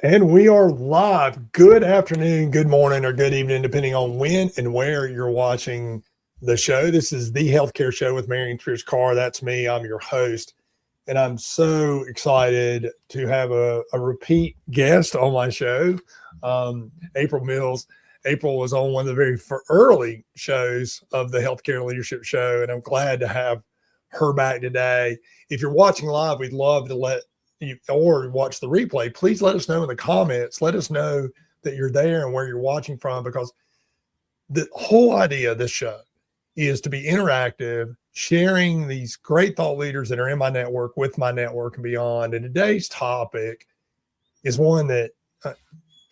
And we are live. Good afternoon, good morning, or good evening, depending on when and where you're watching the show. This is the Healthcare Show with Marion Pierce Carr. That's me. I'm your host. And I'm so excited to have a repeat guest on my show, April Mills. April was on one of the very early shows of the Healthcare Leadership Show, and I'm glad to have her back today. If you're watching live, we'd love to let you, or watch the replay, please let us know in the comments. Let us know that you're there and where you're watching from, because the whole idea of this show is to be interactive, sharing these great thought leaders that are in my network, with my network and beyond. And today's topic is one that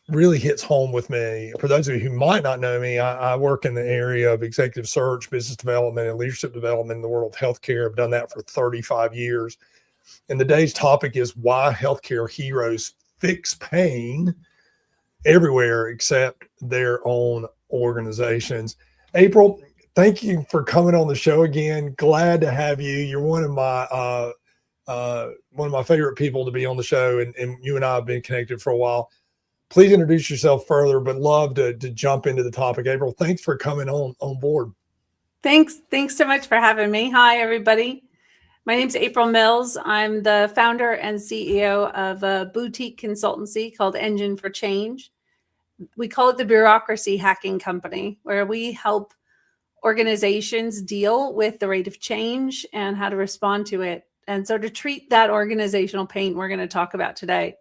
really hits home with me. For those of you who might not know me, I work in the area of executive search, business development, and leadership development in the world of healthcare. I've done that for 35 years. And today's topic is why healthcare heroes fix pain everywhere except their own organizations. April, thank you for coming on the show again. Glad to have you. You're one of my favorite people to be on the show, and you and I have been connected for a while. Please introduce yourself further, but love to jump into the topic. April, thanks for coming on board. Thanks so much for having me. Hi, everybody. My name's April Mills. I'm the founder and CEO of a boutique consultancy called Engine for Change. We call it the bureaucracy hacking company, where we help organizations deal with the rate of change and how to respond to it. And so to treat that organizational pain we're going to talk about today.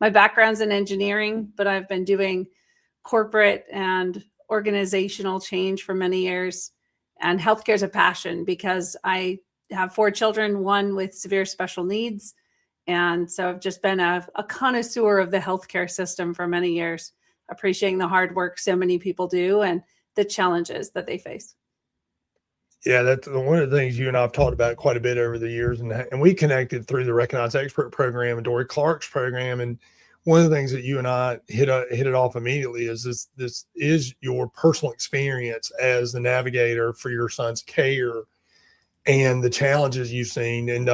My background's in engineering, but I've been doing corporate and organizational change for many years. And healthcare is a passion because I have 4 children, one with severe special needs. And so I've just been a connoisseur of the healthcare system for many years, appreciating the hard work so many people do and the challenges that they face. Yeah, that's one of the things you and I have talked about quite a bit over the years. And we connected through the Recognized Expert program and Dory Clark's program. And one of the things that you and I hit it off immediately is this is your personal experience as the navigator for your son's care and the challenges you've seen. And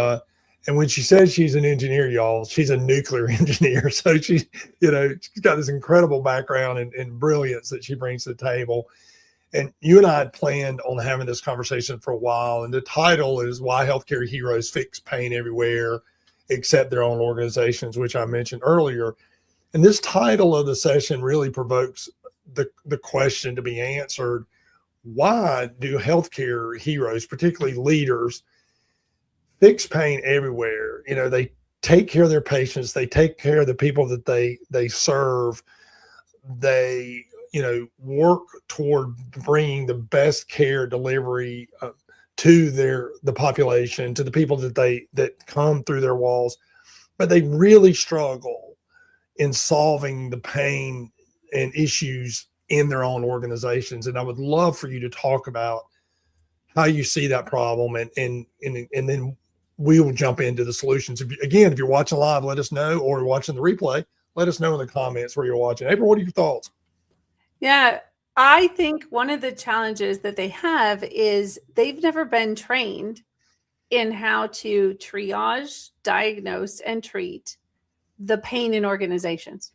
when she says she's an engineer, y'all, she's a nuclear engineer. So she's got this incredible background and brilliance that she brings to the table. And you and I had planned on having this conversation for a while. And the title is Why Healthcare Heroes Fix Pain Everywhere Except Their Own Organizations, which I mentioned earlier. And this title of the session really provokes the question to be answered. Why do healthcare heroes, particularly leaders, fix pain everywhere? They take care of their patients. They take care of the people that they serve. They, work toward bringing the best care delivery to the population, to the people that come through their walls. But they really struggle in solving the pain and issues in their own organizations. And I would love for you to talk about how you see that problem, and then we will jump into the solutions. If you're watching live, let us know, or watching the replay, let us know in the comments where you're watching. April, what are your thoughts? Yeah, I think one of the challenges that they have is they've never been trained in how to triage, diagnose, and treat the pain in organizations.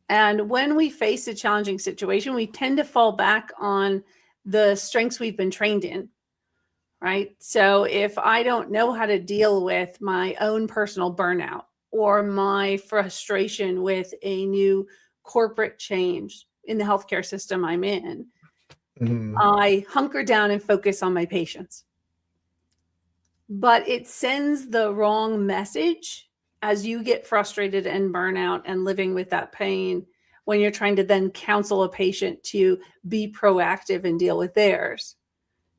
And when we face a challenging situation, we tend to fall back on the strengths we've been trained in, right? So if I don't know how to deal with my own personal burnout or my frustration with a new corporate change in the healthcare system I'm in, I hunker down and focus on my patients. But it sends the wrong message as you get frustrated and burnout and living with that pain when you're trying to then counsel a patient to be proactive and deal with theirs.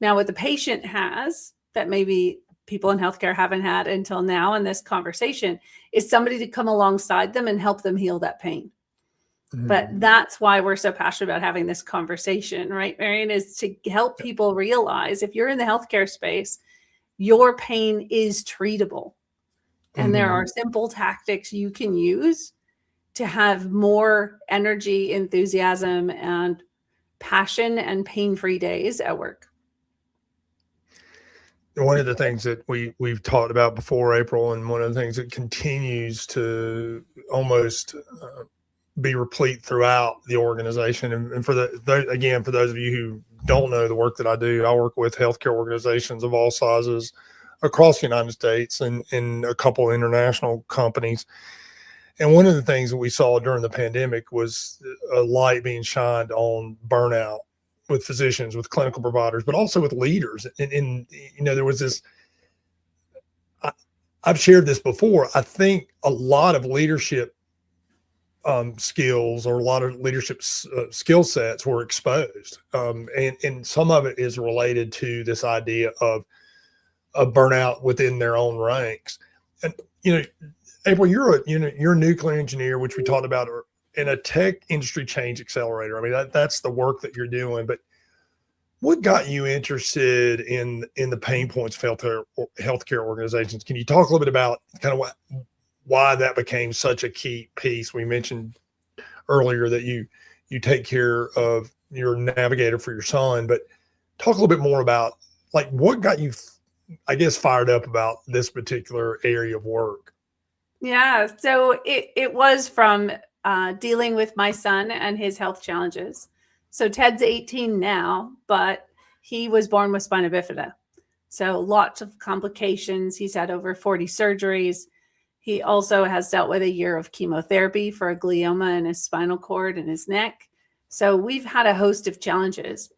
Now, what the patient has that maybe people in healthcare haven't had until now in this conversation is somebody to come alongside them and help them heal that pain. But that's why we're so passionate about having this conversation, right, Marion, is to help people realize if you're in the healthcare space, your pain is treatable. And there are simple tactics you can use to have more energy, enthusiasm, and passion and pain-free days at work. One of the things that we've talked about before, April, and one of the things that continues to almost be replete throughout the organization. And for again, for those of you who don't know the work that I do, I work with healthcare organizations of all sizes across the United States and a couple of international companies. And one of the things that we saw during the pandemic was a light being shined on burnout with physicians, with clinical providers, but also with leaders. And there was this, I've shared this before. I think a lot of leadership skills or a lot of leadership skill sets were exposed. And some of it is related to this idea of burnout within their own ranks. And, April, you're a nuclear engineer, which we talked about, in a tech industry change accelerator. I mean, that's the work that you're doing. But what got you interested in the pain points of healthcare organizations? Can you talk a little bit about kind of why that became such a key piece? We mentioned earlier that you take care of your navigator for your son, but talk a little bit more about like what got you, I guess, fired up about this particular area of work. Yeah, so it was from dealing with my son and his health challenges. So Ted's 18 now, but he was born with spina bifida. So lots of complications. He's had over 40 surgeries. He also has dealt with a year of chemotherapy for a glioma in his spinal cord and his neck. So we've had a host of challenges.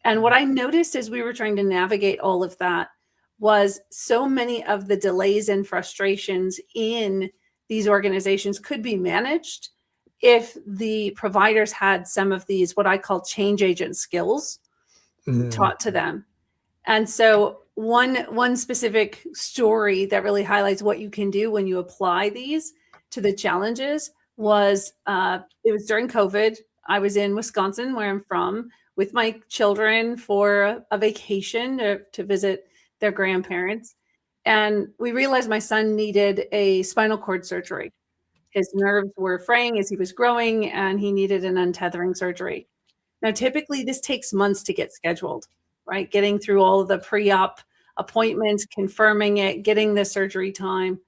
And what I noticed as we were trying to navigate all of that was so many of the delays and frustrations in these organizations could be managed if the providers had some of these, what I call change agent skills taught to them. And so one specific story that really highlights what you can do when you apply these to the challenges was, it was during COVID. I was in Wisconsin, where I'm from, with my children for a vacation to visit their grandparents. And we realized my son needed a spinal cord surgery. His nerves were fraying as he was growing, and he needed an untethering surgery. Now, typically this takes months to get scheduled, right? Getting through all of the pre-op appointments, confirming it, getting the surgery time.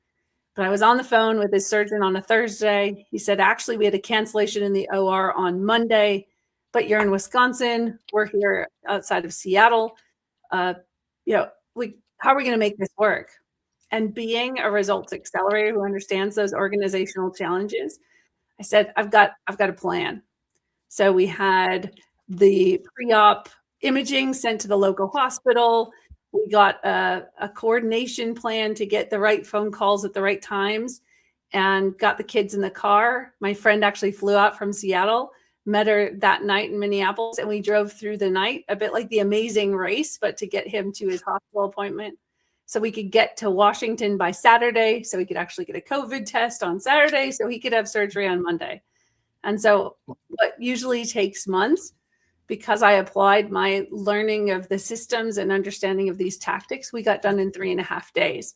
But I was on the phone with his surgeon on a Thursday. He said, actually, we had a cancellation in the OR on Monday, but you're in Wisconsin. We're here outside of Seattle. How are we going to make this work? And being a results accelerator who understands those organizational challenges, I said, I've got a plan. So we had the pre-op imaging sent to the local hospital. We got a coordination plan to get the right phone calls at the right times and got the kids in the car. My friend actually flew out from Seattle, met her that night in Minneapolis, and we drove through the night, a bit like the Amazing Race, but to get him to his hospital appointment so we could get to Washington by Saturday, so he could actually get a COVID test on Saturday, so he could have surgery on Monday. And so what usually takes months, because I applied my learning of the systems and understanding of these tactics, we got done in 3.5 days.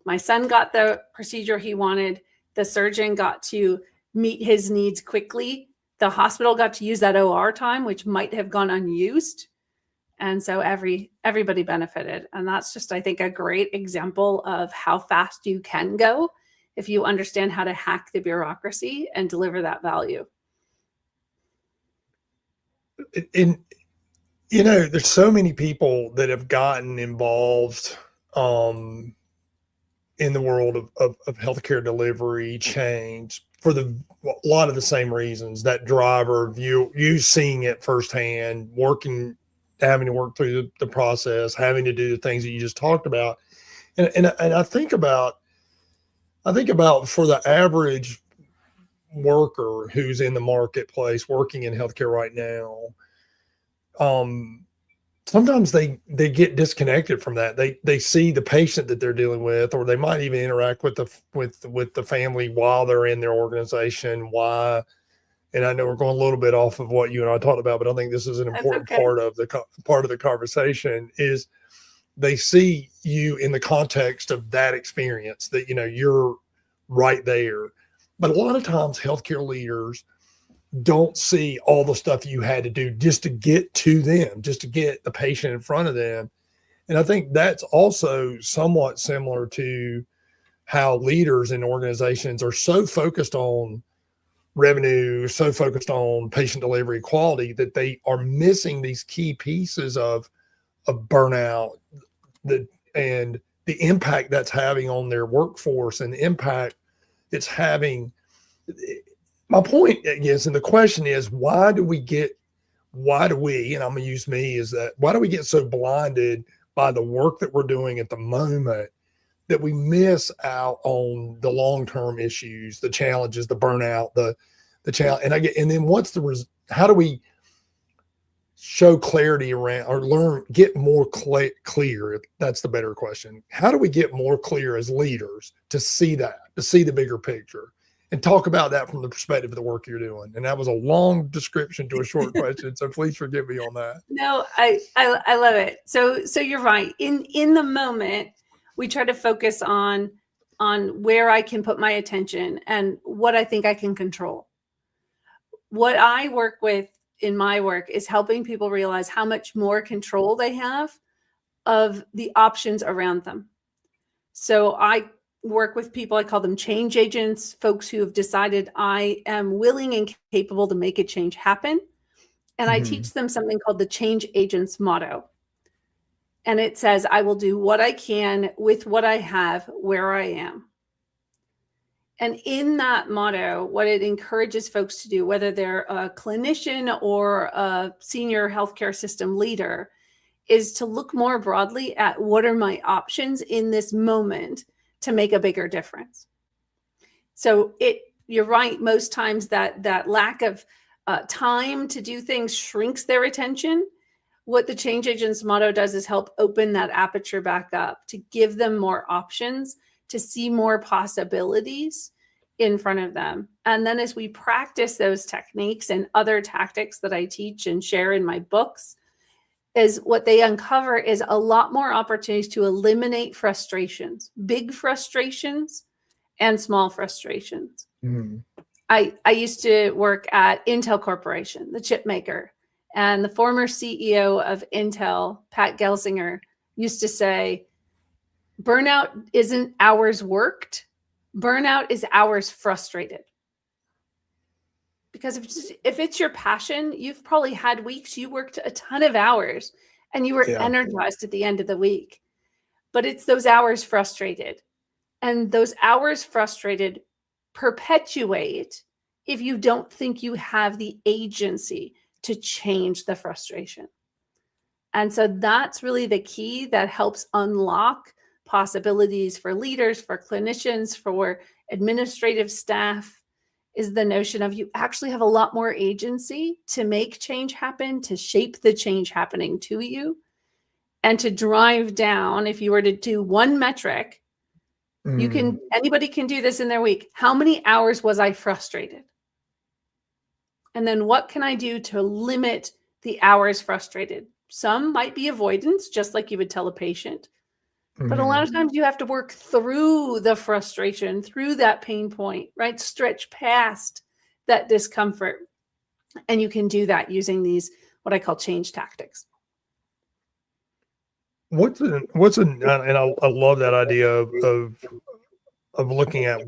My son got the procedure he wanted. The surgeon got to meet his needs quickly. The hospital got to use that OR time, which might have gone unused. And so everybody benefited. And that's just, I think, a great example of how fast you can go if you understand how to hack the bureaucracy and deliver that value. And, there's so many people that have gotten involved in the world of healthcare delivery change for a lot of the same reasons. That driver of you seeing it firsthand, having to work through the process, having to do the things that you just talked about. And I think about for the average worker who's in the marketplace working in healthcare right now, sometimes they get disconnected from that. They see the patient that they're dealing with, or they might even interact with the family while they're in their organization. Why? And I know we're going a little bit off of what you and I talked about, but I think this is an important part of the conversation. Is they see you in the context of that experience, that you're right there. But a lot of times healthcare leaders don't see all the stuff you had to do just to get to them, just to get the patient in front of them. And I think that's also somewhat similar to how leaders in organizations are so focused on revenue, so focused on patient delivery quality, that they are missing these key pieces of burnout, and the impact that's having on their workforce, and the impact it's having. My point is, and the question is, why do we, and I'm going to use me, is that why do we get so blinded by the work that we're doing at the moment that we miss out on the long-term issues, the challenges, the burnout, the challenge? And then how do we show clarity around, or get more clear? That's the better question. How do we get more clear as leaders to see the bigger picture, and talk about that from the perspective of the work you're doing? And that was a long description to a short question, so please forgive me on that. No, I love it. So you're right. In the moment, we try to focus on where I can put my attention and what I think I can control. What I work with in my work is helping people realize how much more control they have of the options around them. So I work with people, I call them change agents, folks who have decided I am willing and capable to make a change happen. And I teach them something called the change agent's motto. And it says, I will do what I can with what I have where I am. And in that motto, what it encourages folks to do, whether they're a clinician or a senior healthcare system leader, is to look more broadly at what are my options in this moment to make a bigger difference. So you're right, most times that lack of time to do things shrinks their attention. What the change agent's motto does is help open that aperture back up, to give them more options, to see more possibilities in front of them. And then as we practice those techniques and other tactics that I teach and share in my books, is what they uncover is a lot more opportunities to eliminate frustrations, big frustrations and small frustrations. Mm-hmm. I used to work at Intel Corporation, the chip maker, and the former CEO of Intel, Pat Gelsinger, used to say, burnout isn't hours worked, burnout is hours frustrated. Because if it's your passion, you've probably had weeks you worked a ton of hours and you were energized at the end of the week. But it's those hours frustrated. And those hours frustrated perpetuate if you don't think you have the agency to change the frustration. And so that's really the key that helps unlock possibilities for leaders, for clinicians, for administrative staff, is the notion of you actually have a lot more agency to make change happen, to shape the change happening to you, and to drive down. If you were to do one metric, anybody can do this in their week. How many hours was I frustrated? And then what can I do to limit the hours frustrated? Some might be avoidance, just like you would tell a patient. But a lot of times you have to work through the frustration, through that pain point, right? Stretch past that discomfort. And you can do that using these, what I call change tactics. And I love that idea of looking at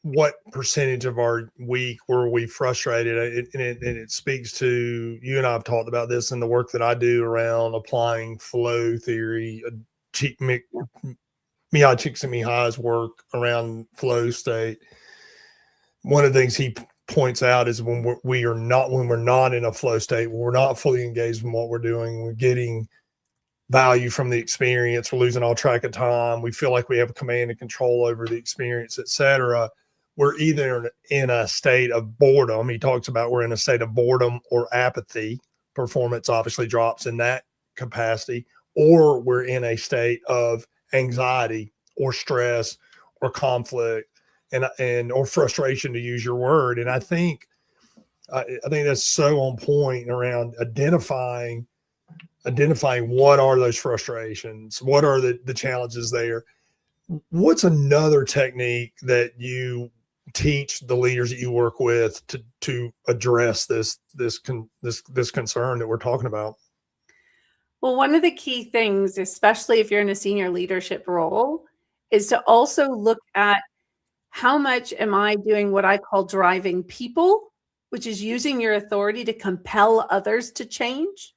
what percentage of our week were we frustrated. And it speaks to, you and I have talked about this in the work that I do around applying flow theory, Mihaly Csikszentmihalyi's work around flow state. One of the things he points out is when we're not in a flow state, when we're not fully engaged in what we're doing, we're getting value from the experience, we're losing all track of time, we feel like we have command and control over the experience, etc. We're either in a state of boredom. He talks about we're in a state of boredom or apathy. Performance obviously drops in that capacity. Or we're in a state of anxiety or stress or conflict and or frustration, to use your word. And I think that's so on point around identifying what are those frustrations, what are the challenges there. What's another technique that you teach the leaders that you work with to address this concern that we're talking about? Well, one of the key things, especially if you're in a senior leadership role, is to also look at how much am I doing what I call driving people, which is using your authority to compel others to change.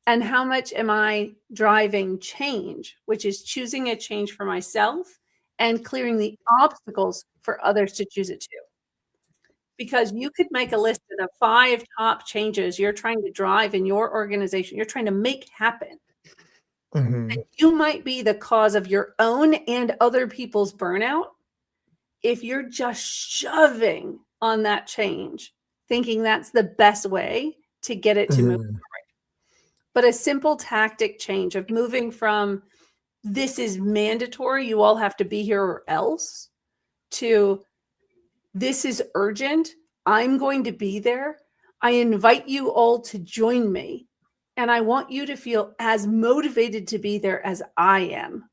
And how much am I driving change, which is choosing a change for myself and clearing the obstacles for others to choose it too. Because you could make a list of the 5 top changes you're trying to drive in your organization, you're trying to make happen. Mm-hmm. And you might be the cause of your own and other people's burnout if you're just shoving on that change, thinking that's the best way to get it to move forward. But a simple tactic change of moving from this is mandatory, you all have to be here or else, to this is urgent, I'm going to be there. I invite you all to join me. And I want you to feel as motivated to be there as I am.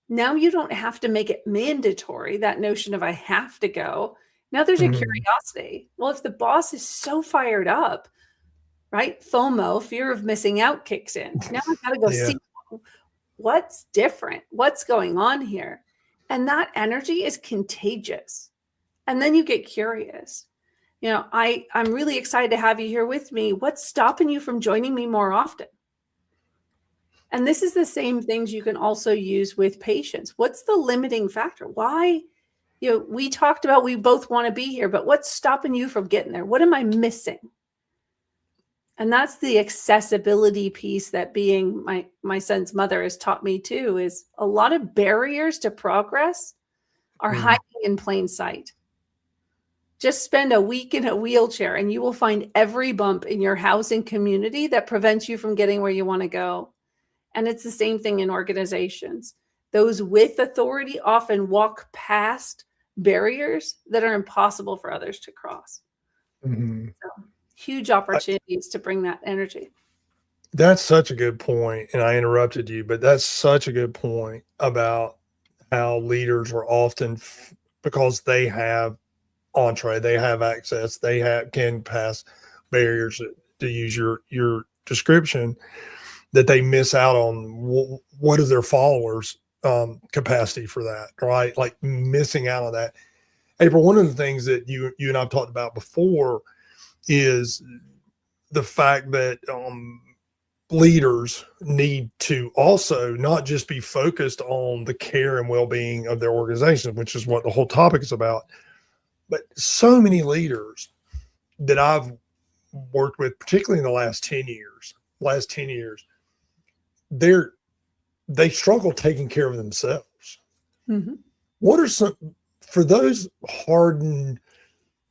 Now you don't have to make it mandatory, that notion of I have to go. Now there's a curiosity. Well, if the boss is so fired up, right? FOMO, fear of missing out, kicks in. Now I've got to go see what's different, what's going on here. And that energy is contagious. And then you get curious. You know, I'm really excited to have you here with me. What's stopping you from joining me more often? And this is the same things you can also use with patients. What's the limiting factor? Why? You know, we talked about we both want to be here, but what's stopping you from getting there? What am I missing? And that's the accessibility piece that being my son's mother has taught me too, is a lot of barriers to progress are hiding in plain sight. Just spend a week in a wheelchair and you will find every bump in your house and community that prevents you from getting where you want to go. And it's the same thing in organizations. Those with authority often walk past barriers that are impossible for others to cross. So, huge opportunities to bring that energy. That's such a good point. And I interrupted you, but that's such a good point about how leaders are often, because they have entree, they have access, they can pass barriers, to use your description, that they miss out on what is their followers' capacity for that, right? Like missing out on that. April, one of the things that you and I've talked about before is the fact that leaders need to also not just be focused on the care and well-being of their organization, which is what the whole topic is about, but so many leaders that I've worked with, particularly in the last 10 years, they struggle taking care of themselves. What are some, for those hardened,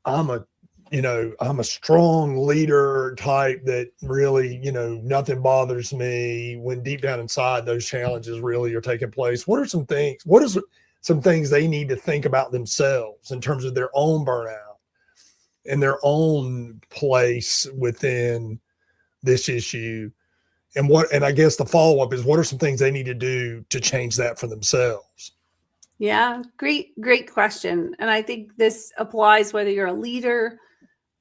I'm a strong leader type that really, nothing bothers me, when deep down inside those challenges really are taking place? What are some things they need to think about themselves in terms of their own burnout and their own place within this issue? And I guess the follow-up is, what are some things they need to do to change that for themselves? Yeah, great question. And I think this applies whether you're a leader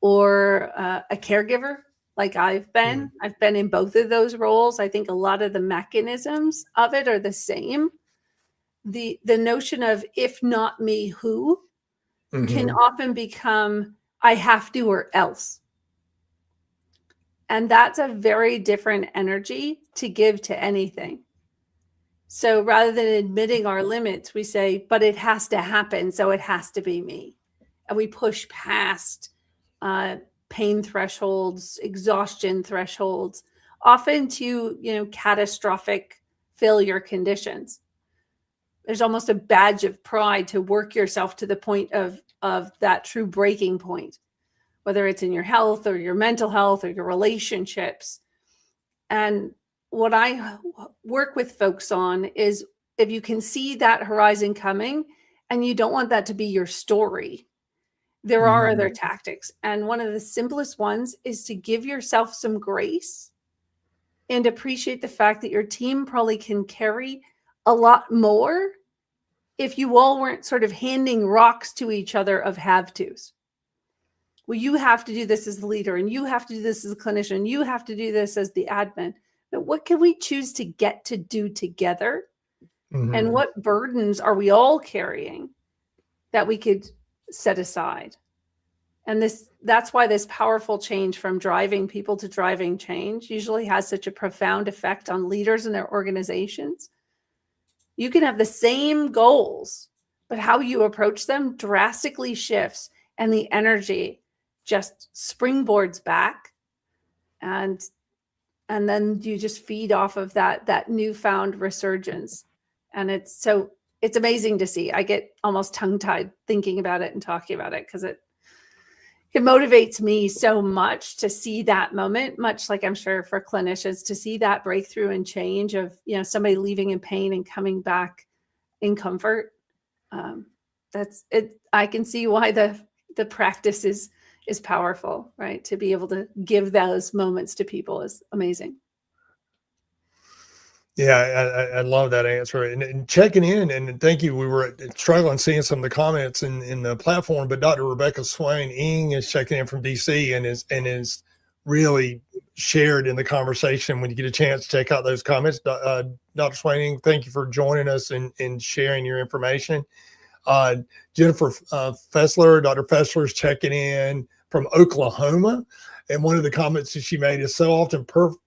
or a caregiver, like I've been. I've been in both of those roles. I think a lot of the mechanisms of it are the same. The notion of if not me, who, can often become I have to or else. And that's a very different energy to give to anything. So rather than admitting our limits, we say, but it has to happen, so it has to be me. And we push past pain thresholds, exhaustion thresholds, often to, catastrophic failure conditions. There's almost a badge of pride to work yourself to the point of that true breaking point, whether it's in your health or your mental health or your relationships. And what I work with folks on is, if you can see that horizon coming and you don't want that to be your story, there are other tactics. And one of the simplest ones is to give yourself some grace and appreciate the fact that your team probably can carry a lot more if you all weren't sort of handing rocks to each other of have-tos. Well, you have to do this as the leader, and you have to do this as a clinician, you have to do this as the admin. But what can we choose to get to do together And what burdens are we all carrying that we could set aside? And that's why this powerful change from driving people to driving change usually has such a profound effect on leaders and their organizations. You can have the same goals, but how you approach them drastically shifts, and the energy just springboards back, and then you just feed off of that newfound resurgence. And it's amazing to see. I get almost tongue-tied thinking about it and talking about it, because it motivates me so much to see that moment, much like I'm sure for clinicians, to see that breakthrough and change of, somebody leaving in pain and coming back in comfort. That's it. I can see why the practice is powerful, right? To be able to give those moments to people is amazing. Yeah, I love that answer, and checking in, and thank you. We were struggling seeing some of the comments in the platform, but Dr. Rebecca Swain-Ing is checking in from DC and is really shared in the conversation. When you get a chance, check out those comments. Dr. Swain-Ing, thank you for joining us and sharing your information. Jennifer Fessler, Dr. Fessler is checking in from Oklahoma, and one of the comments that she made is, so often perfect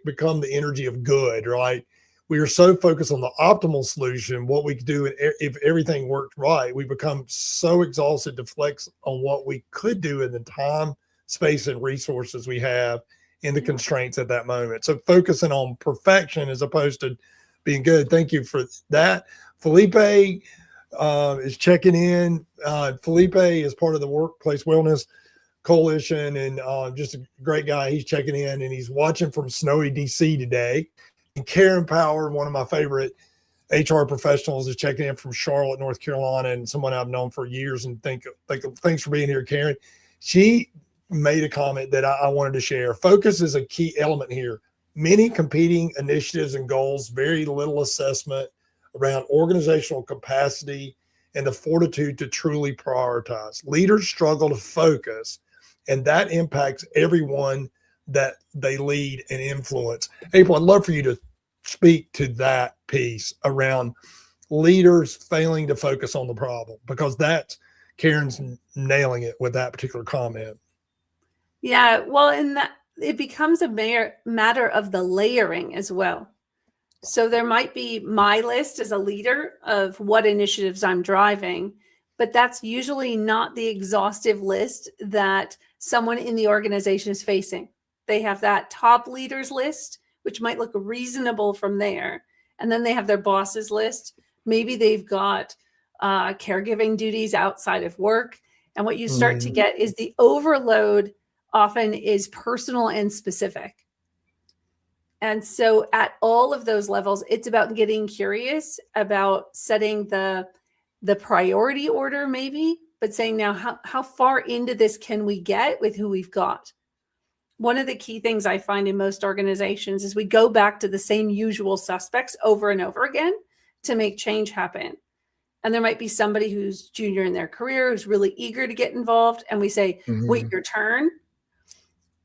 become the energy of good, right? We are so focused on the optimal solution, what we could do, and if everything worked right, we become so exhausted to flex on what we could do in the time, space, and resources we have in the constraints at that moment. So focusing on perfection as opposed to being good. Thank you for that. Felipe is checking in. Felipe is part of the Workplace Wellness Coalition, and just a great guy. He's checking in, and he's watching from snowy DC today. And Karen Power, one of my favorite HR professionals, is checking in from Charlotte, North Carolina, and someone I've known for years. And thanks for being here, Karen. She made a comment that I wanted to share. Focus is a key element here. Many competing initiatives and goals, very little assessment around organizational capacity and the fortitude to truly prioritize. Leaders struggle to focus, and that impacts everyone that they lead and influence. April, I'd love for you to speak to that piece around leaders failing to focus on the problem, because that's Karen's nailing it with that particular comment. Yeah, well, and that it becomes a matter of the layering as well. So there might be my list as a leader of what initiatives I'm driving, but that's usually not the exhaustive list that someone in the organization is facing. They have that top leaders list, which might look reasonable from there. And then they have their bosses list. Maybe they've got caregiving duties outside of work. And what you start to get is the overload often is personal and specific. And so at all of those levels, it's about getting curious about setting the priority order maybe, but saying now how far into this can we get with who we've got? One of the key things I find in most organizations is we go back to the same usual suspects over and over again to make change happen. And there might be somebody who's junior in their career, who's really eager to get involved. And we say, wait your turn.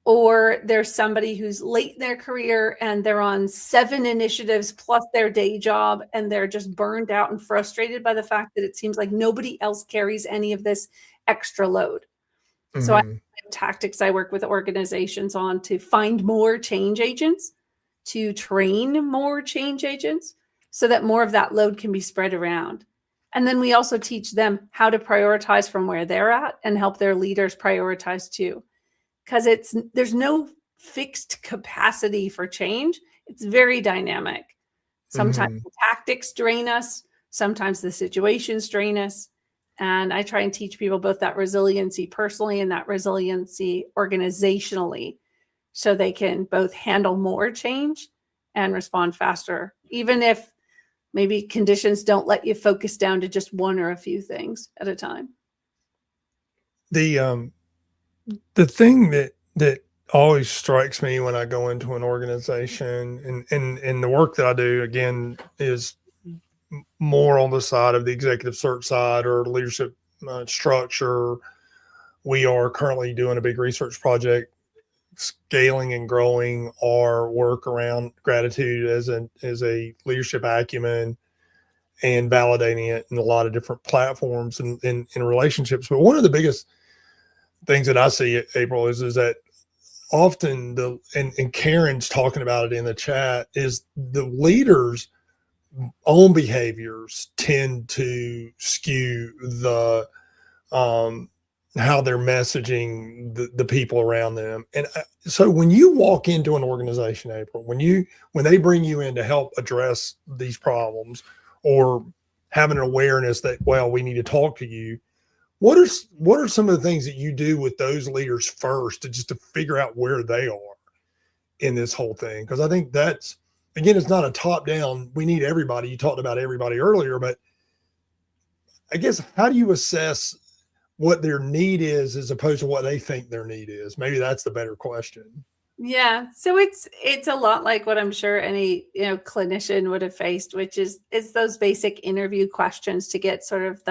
Or there's somebody who's late in their career and they're on 7 initiatives plus their day job, and they're just burned out and frustrated by the fact that it seems like nobody else carries any of this extra load. So I have tactics I work with organizations on to find more change agents, to train more change agents so that more of that load can be spread around. And then we also teach them how to prioritize from where they're at and help their leaders prioritize too. Because there's no fixed capacity for change. It's very dynamic. Sometimes the tactics drain us. Sometimes the situations drain us. And I try and teach people both that resiliency personally and that resiliency organizationally, so they can both handle more change and respond faster, even if maybe conditions don't let you focus down to just one or a few things at a time. The thing that always strikes me when I go into an organization, and the work that I do, again, is more on the side of the executive search side or leadership structure. We are currently doing a big research project scaling and growing our work around gratitude as a leadership acumen and validating it in a lot of different platforms and in relationships. But one of the biggest things that I see, April, is that often and Karen's talking about it in the chat, is the leaders' own behaviors tend to skew the how they're messaging the people around them. And so when you walk into an organization, April, when they bring you in to help address these problems or have an awareness that, well, we need to talk to you, what are some of the things that you do with those leaders first to figure out where they are in this whole thing? Because I think that's, again, it's not a top down, we need everybody. You talked about everybody earlier, but I guess how do you assess what their need is as opposed to what they think their need is? Maybe that's the better question. Yeah. So it's a lot like what I'm sure any, clinician would have faced, which is those basic interview questions to get sort of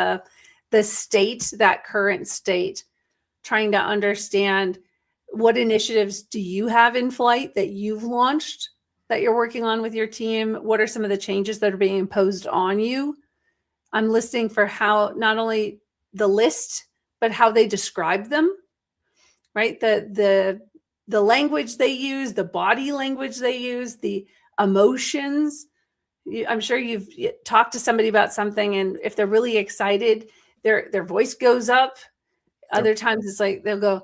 the state, that current state, trying to understand what initiatives do you have in flight that you've launched, that you're working on with your team? What are some of the changes that are being imposed on you? I'm listening for how not only the list, but how they describe them, right? The language they use, the body language they use, the emotions. I'm sure you've talked to somebody about something, and if they're really excited, their voice goes up. Other times it's like they'll go,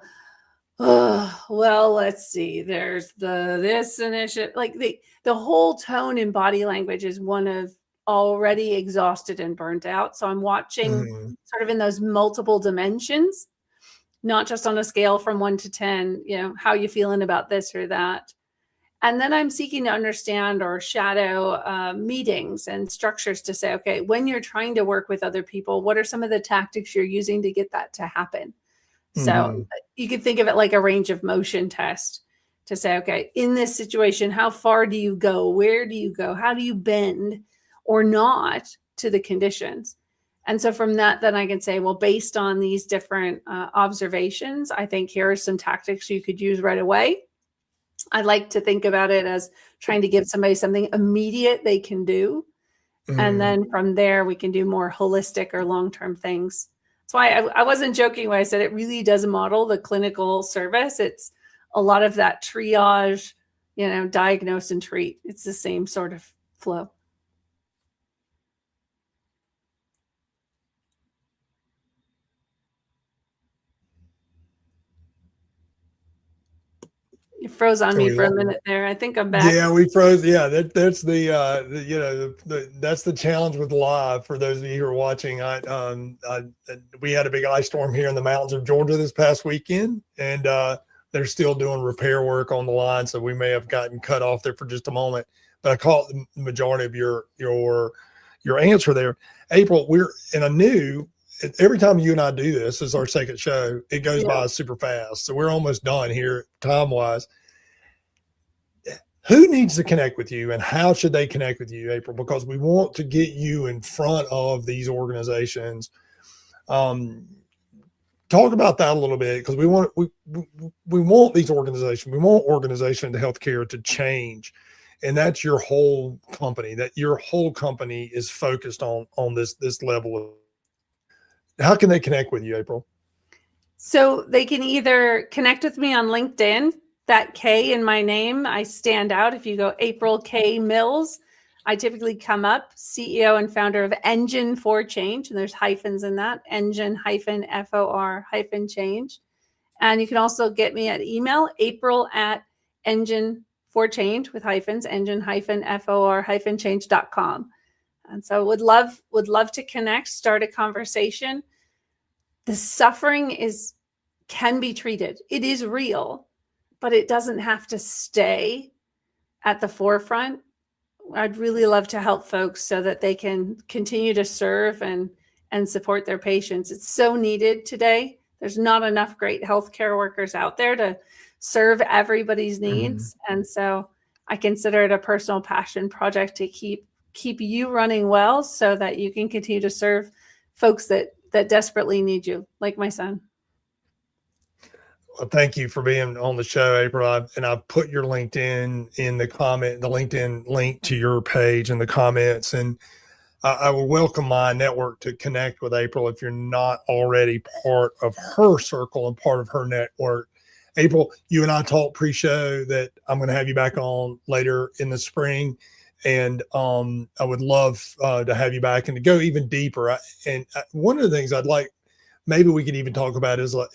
oh, well, let's see, there's this initiative. Like the whole tone and body language is one of already exhausted and burnt out. So I'm watching sort of in those multiple dimensions, not just on a scale from 1 to 10, how you feeling about this or that. And then I'm seeking to understand or shadow meetings and structures to say, okay, when you're trying to work with other people, what are some of the tactics you're using to get that to happen? So you could think of it like a range of motion test to say, okay, in this situation, how far do you go? Where do you go? How do you bend or not to the conditions? And so from that, then I can say, well, based on these different observations, I think here are some tactics you could use right away. I like to think about it as trying to give somebody something immediate they can do. And then from there, we can do more holistic or long-term things. That's why I wasn't joking when I said it really does model the clinical service. It's a lot of that triage, diagnose and treat. It's the same sort of flow. You froze on me for a minute there. I think I'm back. Yeah, we froze. Yeah, that's the that's the challenge with live. For those of you who are watching, we had a big ice storm here in the mountains of Georgia this past weekend, and they're still doing repair work on the line, so we may have gotten cut off there for just a moment. But I caught the majority of your answer there, April. Every time you and I do this is our second show. It goes by super fast. So we're almost done here time wise. Who needs to connect with you and how should they connect with you, April? Because we want to get you in front of these organizations. Talk about that a little bit, because we want these organizations. We want organization to healthcare to change. And that's your whole company, that your whole company is focused on this level of. How can they connect with you, April? So they can either connect with me on LinkedIn. That K in my name, I stand out. If you go April K. Mills, I typically come up, CEO and founder of Engine for Change. And there's hyphens in that, engine -FOR -change. And you can also get me at email, april@engine4change with hyphens, engine -FOR -change.com. And so would love to connect, start a conversation. The suffering can be treated. It is real, but it doesn't have to stay at the forefront. I'd really love to help folks so that they can continue to serve and support their patients. It's so needed today. There's not enough great healthcare workers out there to serve everybody's needs. And so I consider it a personal passion project to keep you running well so that you can continue to serve folks that desperately need you, like my son. thank you for being on the show, April. And I've put your LinkedIn in the LinkedIn link to your page in the comments. And I would welcome my network to connect with April if you're not already part of her circle and part of her network. April, you and I talked pre-show that I'm going to have you back on later in the spring. And I would love to have you back and to go even deeper. One of the things I'd like, maybe we could even talk about is a,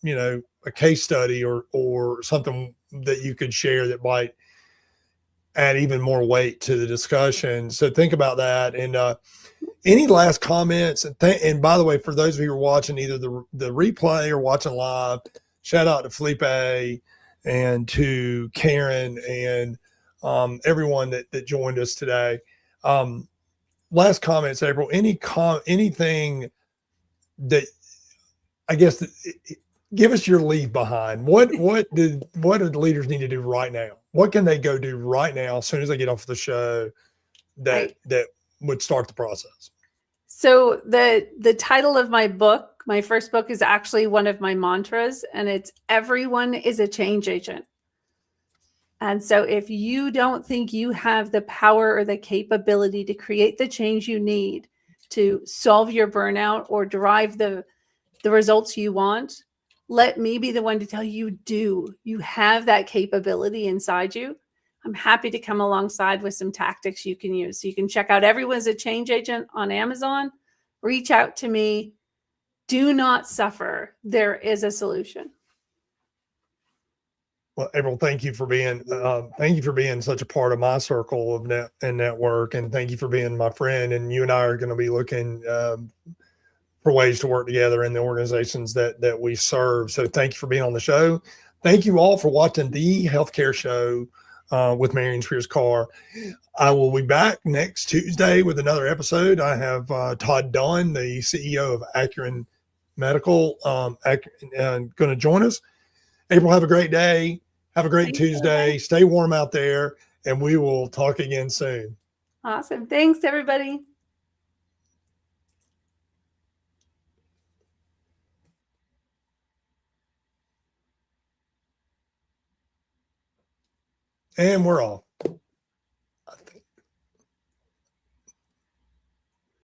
you know, a case study or something that you could share that might add even more weight to the discussion. So think about that. And any last comments? And by the way, for those of you who are watching either the replay or watching live, shout out to Felipe and to Karen and everyone that joined us today. Last comments, April. Anything that I guess give us your leave behind. What do leaders need to do right now? What can they go do right now as soon as they get off the show that would start the process? So the title of my book, my first book, is actually one of my mantras, and it's everyone is a change agent. And so if you don't think you have the power or the capability to create the change you need to solve your burnout or derive the results you want, let me be the one to tell you do. You have that capability inside you. I'm happy to come alongside with some tactics you can use. So you can check out Everyone's a Change Agent on Amazon. Reach out to me. Do not suffer. There is a solution. Well, April, thank you for being such a part of my circle of network, and thank you for being my friend. And you and I are going to be looking for ways to work together in the organizations that we serve. So thank you for being on the show. Thank you all for watching the Healthcare Show with Marion Spears Carr. I will be back next Tuesday with another episode. I have Todd Dunn, the CEO of Acuren Medical, going to join us. April, have a great day. Have a great Tuesday. Stay warm out there, and we will talk again soon. Awesome. Thanks, everybody. And we're off.